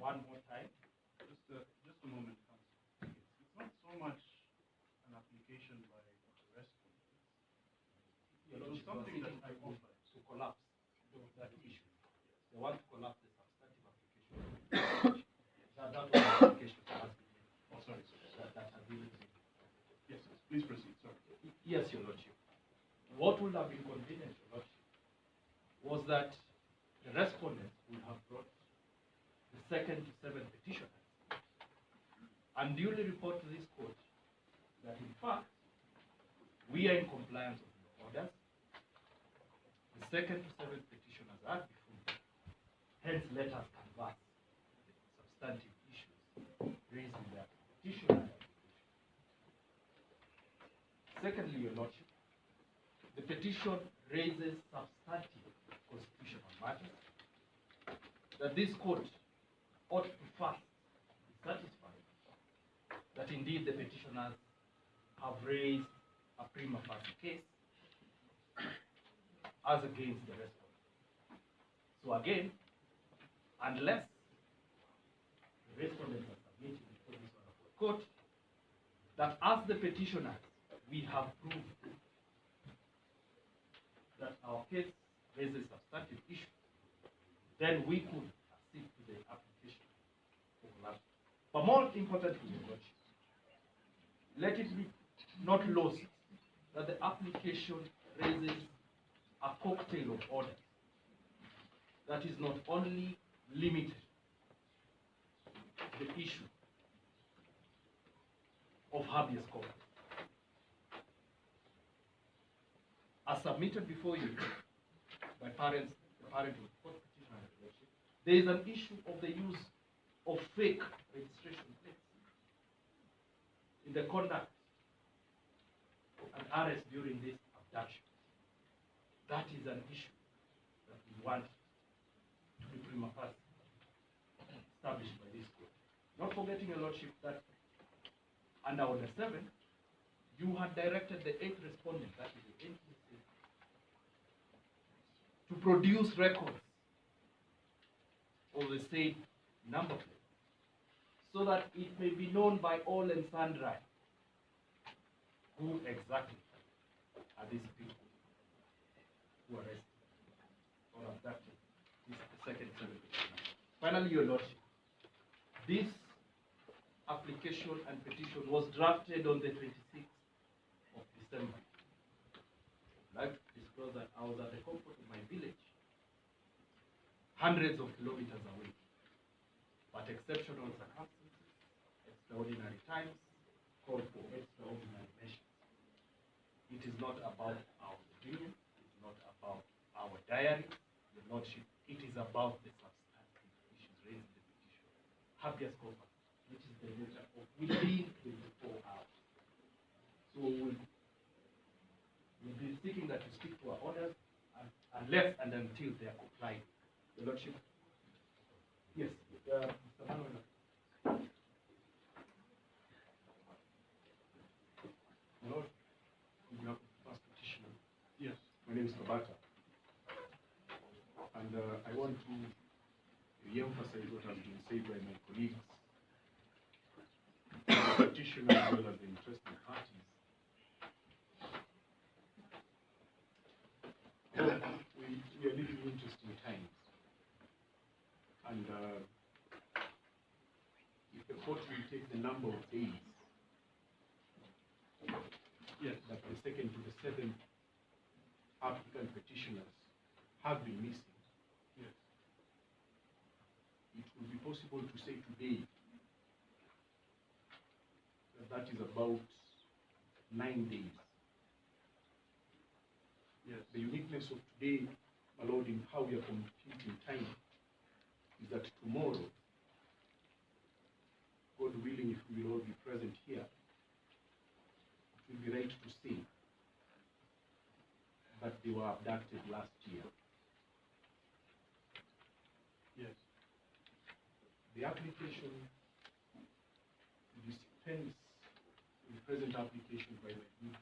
one more time. Just a moment, Council. It's not so much an application by the respondents. It was something that I offered to collapse that issue. They want to collapse the substantive application. That was the application that has been made. Oh, sorry. That has been made. Yes, please proceed. Sorry. Yes, Your Lordship. What would have been convenient, Your Lordship, was that the respondents would have brought the second to seventh petitioners and duly report to this court that in fact we are in compliance with the orders. The second to seventh petitioners are before them. Hence, let us converse the substantive issues raised in the petition and application. Secondly, Your Lordship, the petition raises substantive constitutional matters that this court ought to first be satisfied that indeed the petitioners have raised a prima facie case as against the respondent. So again, unless the respondents are submitting before this honorable court that as the petitioners we have proved that our case raises substantive issues, then we could accede to the application for collapse. But more importantly, Your Lordship, let it be not lost that the application raises a cocktail of orders that is not only limited to the issue of habeas corpus. As submitted before you by the parent of the court petitioner, there is an issue of the use of fake registration plates in the conduct and arrest during this abduction. That is an issue that we want to be prima facie established by this court. Not forgetting, Your Lordship, that under Order 7, you had directed the 8th respondent, that is the NTC, to produce records of the said number plate so that it may be known by all and sundry who exactly are these people who arrested or abducted. This is the second petition. Finally, Your Lordship, this application and petition was drafted on the 26th of December. I'd like to disclose that I was at the comfort of my village, hundreds of kilometers away. But exceptional circumstances, extraordinary times, call for extraordinary measures. It is not about our opinion, it is not about our diary, Your Lordship, it is about the substantive issues raised in the petition. Habeas corpus, which is the nature of within 24 hours. So we'll be seeking that you stick to our orders unless and until they are complied. Your Lordship. Yes, Mr. Manuel. Lord, first petitioner. Yes, my name is Kabata. And I want to re-emphasize what has been said by my colleagues, the petitioner as well as the interested parties. We are living interesting times. And if the court will take the number of days, yes, that the second to the seventh applicant petitioners have been missing, yes, it will be possible to say today that that is about 9 days. Yes, the uniqueness of today, my Lord, in how we are computing time, is that tomorrow, God willing, if we will all be present here, it will be right to say that they were abducted last year. Yes. The application depends on the present application by my good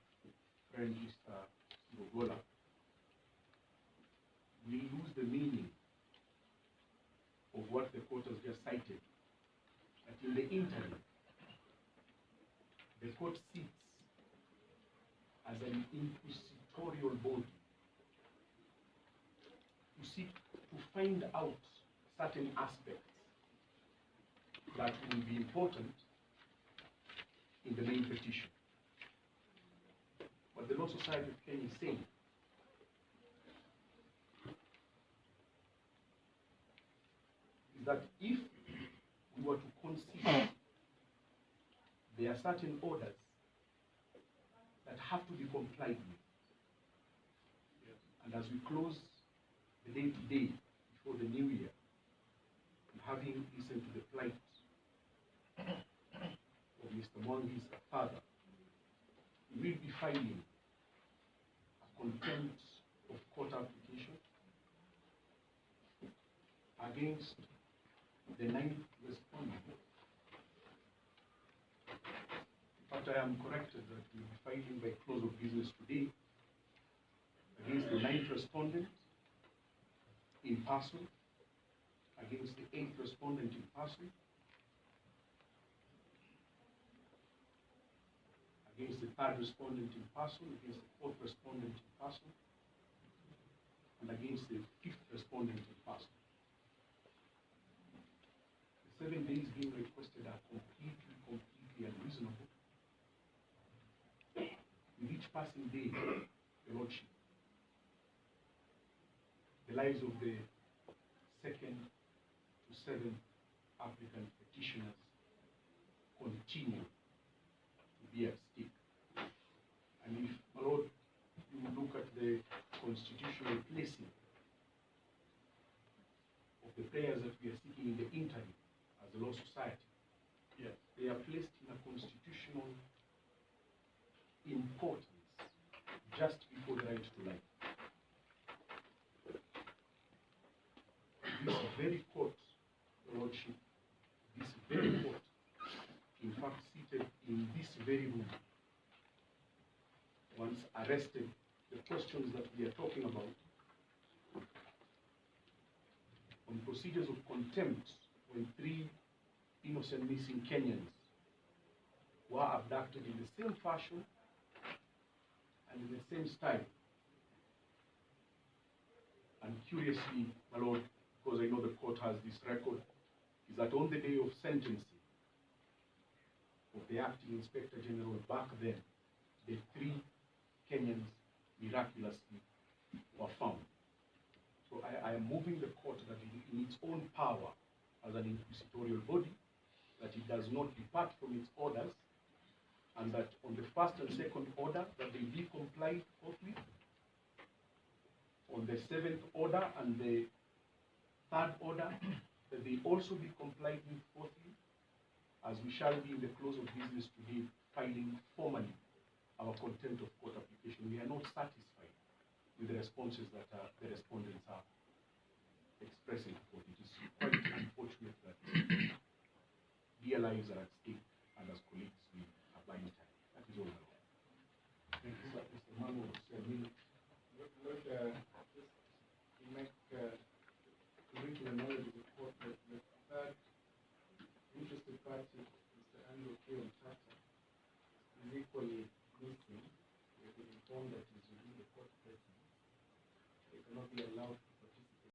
friend Mr. Gogola. We lose the meaning of what the court has just cited In the interim, the court sits as an inquisitorial body to seek to find out certain aspects that will be important in the main petition. What the Law Society of Kenya is saying is that if we were to consider there are certain orders that have to be complied with, and as we close the day today before the new year, and having listened to the plight of Mr. Mwangi's father, we will be filing a contempt of court application against the 9th respondent. In fact, I am corrected that we will be filing by close of business today against the 9th respondent in person, against the 8th respondent in person, against the 3rd respondent in person, against the 4th respondent in person, and against the 5th respondent in person. The 7 days being requested are completely unreasonable. With each passing day, Your Lordship, the lives of the 2nd to 7th applicant petitioners continue to be at stake. And if, my Lord, you would look at the constitutional placing of the prayers that we are seeking in the interim as a law society, yes, they are placed in a constitutional importance just before the right to life. This very court, Your Lordship, this very court, in fact seated in this very room, once arrested the questions that we are talking about on procedures of contempt when 3 innocent missing Kenyans were abducted in the same fashion and in the same style. And curiously, my Lord, because I know the court has this record, is that on the day of sentencing of the acting Inspector General back then, the 3 Kenyans miraculously were found. So I am moving the court that in its own power as an inquisitorial body, that it does not depart from its orders, and that on the 1st and 2nd order, that they be complied forthwith. On the 7th order and the 3rd order, that they also be complied with forthwith, as we shall be in the close of business today, filing formally our contempt of court application. We are not satisfied with the responses that the respondents are expressing. It is quite unfortunate that their lives are at stake, and as colleagues, we are buying time. That is all. Thank you, sir. Mr. Manu, Lord, just to make to bring to the knowledge of the court that the 3rd interested party, Mr. Andrew K. Tata, is equally missing. We have been informed that he is within the court presence. He cannot be allowed